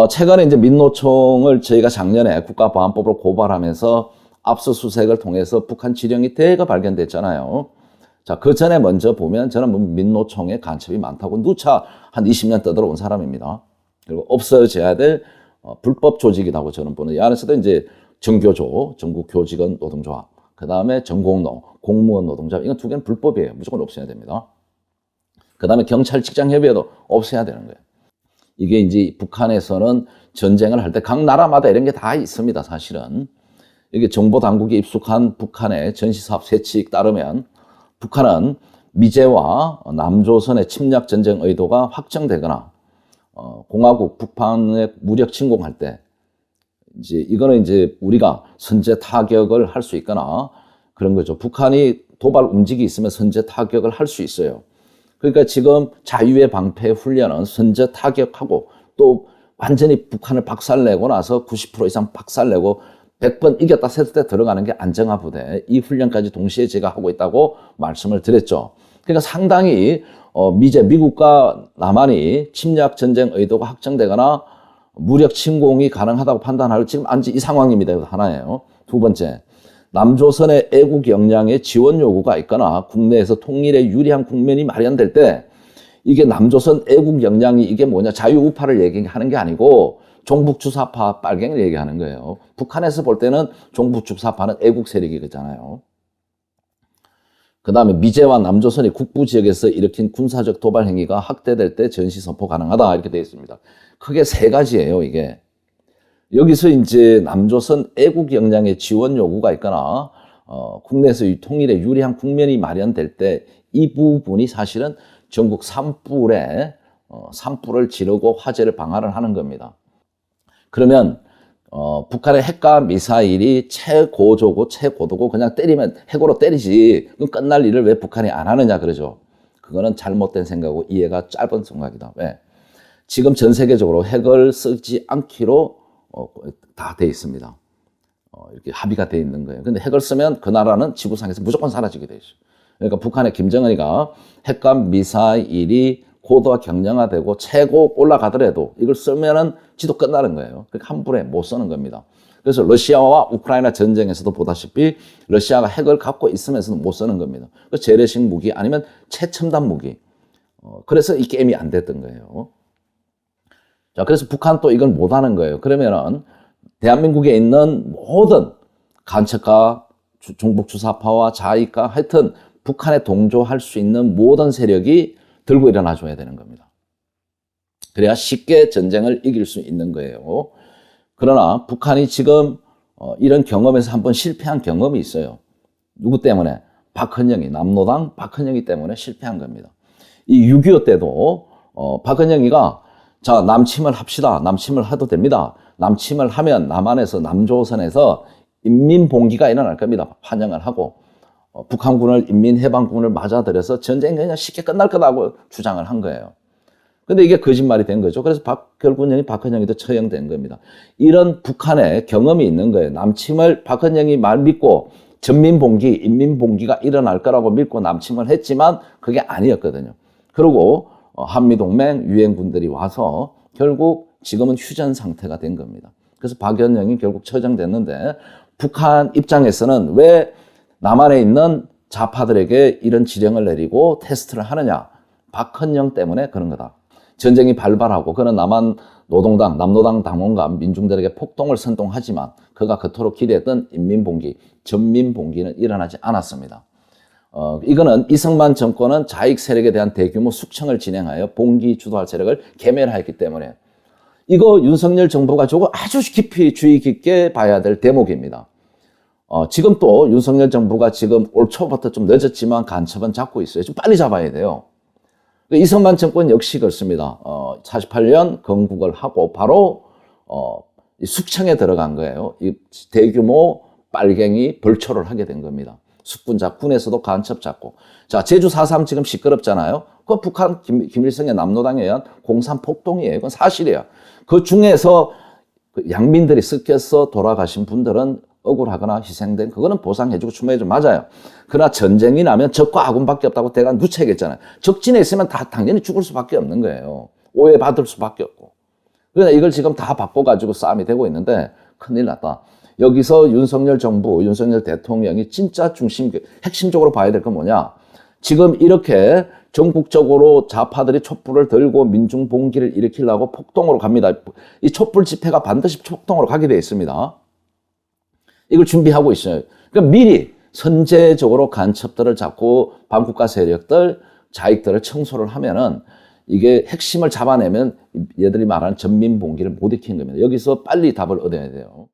최근에 이제 민노총을 저희가 작년에 국가보안법으로 고발하면서 압수수색을 통해서 북한 지령이 대거 발견됐잖아요. 자, 그 전에 먼저 보면 저는 민노총에 간첩이 많다고 누차 한 20년 떠들어온 사람입니다. 그리고 없어져야 될 불법 조직이라고 저는 보는, 이 안에서도 이제 정교조, 전국교직원 노동조합, 그 다음에 전공노, 공무원 노동조합, 이건 두 개는 불법이에요. 무조건 없애야 됩니다. 그 다음에 경찰 직장협의회도 없애야 되는 거예요. 이게 이제 북한에서는 전쟁을 할 때 각 나라마다 이런 게 다 있습니다, 사실은. 이게 정보당국이 입수한 북한의 전시사업 세칙 따르면 북한은 미제와 남조선의 침략 전쟁 의도가 확정되거나 공화국 북한의 무력 침공할 때 이제 이거는 이제 우리가 선제 타격을 할 수 있거나 그런 거죠. 북한이 도발 움직이 있으면 선제 타격을 할 수 있어요. 그러니까 지금 자유의 방패 훈련은 선제 타격하고 또 완전히 북한을 박살내고 나서 90% 이상 박살내고 100번 이겼다 했을 때 들어가는 게 안정화 부대. 이 훈련까지 동시에 제가 하고 있다고 말씀을 드렸죠. 그러니까 상당히 미국과 남한이 침략 전쟁 의도가 확정되거나 무력 침공이 가능하다고 판단할 지금 이 상황입니다. 이거 하나예요. 두 번째, 남조선의 애국 역량에 지원 요구가 있거나 국내에서 통일에 유리한 국면이 마련될 때 이게 남조선 애국 역량이 이게 뭐냐, 자유우파를 얘기하는 게 아니고 종북주사파 빨갱이를 얘기하는 거예요. 북한에서 볼 때는 종북주사파는 애국 세력이잖아요. 그 다음에 미제와 남조선이 국부지역에서 일으킨 군사적 도발 행위가 확대될 때 전시 선포 가능하다, 이렇게 되어 있습니다. 크게 세 가지예요, 이게. 여기서 이제 남조선 애국 역량의 지원 요구가 있거나 국내에서 통일에 유리한 국면이 마련될 때 이 부분이 사실은 전국 산불을 지르고 화재를 방화를 하는 겁니다. 그러면 북한의 핵과 미사일이 최고조고 최고도고 그냥 때리면 핵으로 때리지 그럼 끝날 일을 왜 북한이 안 하느냐 그러죠. 그거는 잘못된 생각이고 이해가 짧은 생각이다. 왜? 지금 전 세계적으로 핵을 쓰지 않기로 다 돼 있습니다. 이렇게 합의가 돼 있는 거예요. 근데 핵을 쓰면 그 나라는 지구상에서 무조건 사라지게 돼 있어요. 그러니까 북한의 김정은이가 핵과 미사일이 고도화 경량화되고 최고 올라가더라도 이걸 쓰면은 지도 끝나는 거예요. 그러니까 한 불에 못 쓰는 겁니다. 그래서 러시아와 우크라이나 전쟁에서도 보다시피 러시아가 핵을 갖고 있으면서도 못 쓰는 겁니다. 그 재래식 무기 아니면 최첨단 무기. 그래서 이 게임이 안 됐던 거예요. 자, 그래서 북한 또 이걸 못 하는 거예요. 그러면은 대한민국에 있는 모든 간첩과 종북주사파와 자위과 하여튼 북한에 동조할 수 있는 모든 세력이 들고 일어나 줘야 되는 겁니다. 그래야 쉽게 전쟁을 이길 수 있는 거예요. 그러나 북한이 지금 이런 경험에서 한번 실패한 경험이 있어요. 누구 때문에? 박헌영이, 남노당 박헌영이 때문에 실패한 겁니다. 이 6.25 때도 박헌영이가 자, 남침을 합시다. 남침을 해도 됩니다. 남침을 하면 남한에서 남조선에서 인민봉기가 일어날 겁니다. 환영을 하고 북한군을 인민해방군을 맞아들여서 전쟁이 그냥 쉽게 끝날 거라고 주장을 한 거예요. 근데 이게 거짓말이 된 거죠. 그래서 결국은 박헌영이도 처형된 겁니다. 이런 북한의 경험이 있는 거예요. 남침을 박헌영이 말 믿고 전민봉기, 인민봉기가 일어날 거라고 믿고 남침을 했지만 그게 아니었거든요. 그리고 한미동맹 유엔군들이 와서 결국 지금은 휴전 상태가 된 겁니다. 그래서 박헌영이 결국 처형됐는데 북한 입장에서는 왜 남한에 있는 좌파들에게 이런 지령을 내리고 테스트를 하느냐? 박헌영 때문에 그런 거다. 전쟁이 발발하고 그는 남한 노동당, 남노당 당원과 민중들에게 폭동을 선동하지만 그가 그토록 기대했던 인민봉기, 전민봉기는 일어나지 않았습니다. 이거는 이승만 정권은 자익 세력에 대한 대규모 숙청을 진행하여 봉기 주도할 세력을 괴멸하였기 때문에 이거 윤석열 정부가 저거 아주 깊이 주의 깊게 봐야 될 대목입니다. 지금 또 윤석열 정부가 지금 올 초부터 좀 늦었지만 간첩은 잡고 있어요. 좀 빨리 잡아야 돼요. 이승만 정권 역시 그렇습니다. 48년 건국을 하고 바로 숙청에 들어간 거예요. 이 대규모 빨갱이 벌초를 하게 된 겁니다. 숙군자, 군에서도 간첩 잡고. 자, 제주 4.3 지금 시끄럽잖아요. 그 북한 김일성의 남노당에 의한 공산 폭동이에요. 그건 사실이에요. 그 중에서 양민들이 섞여서 돌아가신 분들은 억울하거나 희생된 그거는 보상해주고 추모해주고 맞아요. 그러나 전쟁이 나면 적과 아군밖에 없다고 대가 누차 얘기했잖아요. 적진에 있으면 다 당연히 죽을 수밖에 없는 거예요. 오해받을 수밖에 없고. 그러니까 이걸 지금 다 바꿔가지고 싸움이 되고 있는데 큰일 났다. 여기서 윤석열 정부, 윤석열 대통령이 진짜 핵심적으로 봐야 될 건 뭐냐. 지금 이렇게 전국적으로 좌파들이 촛불을 들고 민중 봉기를 일으키려고 폭동으로 갑니다. 이 촛불 집회가 반드시 폭동으로 가게 되어 있습니다. 이걸 준비하고 있어요. 그러니까 미리 선제적으로 간첩들을 잡고 반국가 세력들, 자익들을 청소를 하면은 이게 핵심을 잡아내면 얘들이 말하는 전민봉기를 못 익히는 겁니다. 여기서 빨리 답을 얻어야 돼요.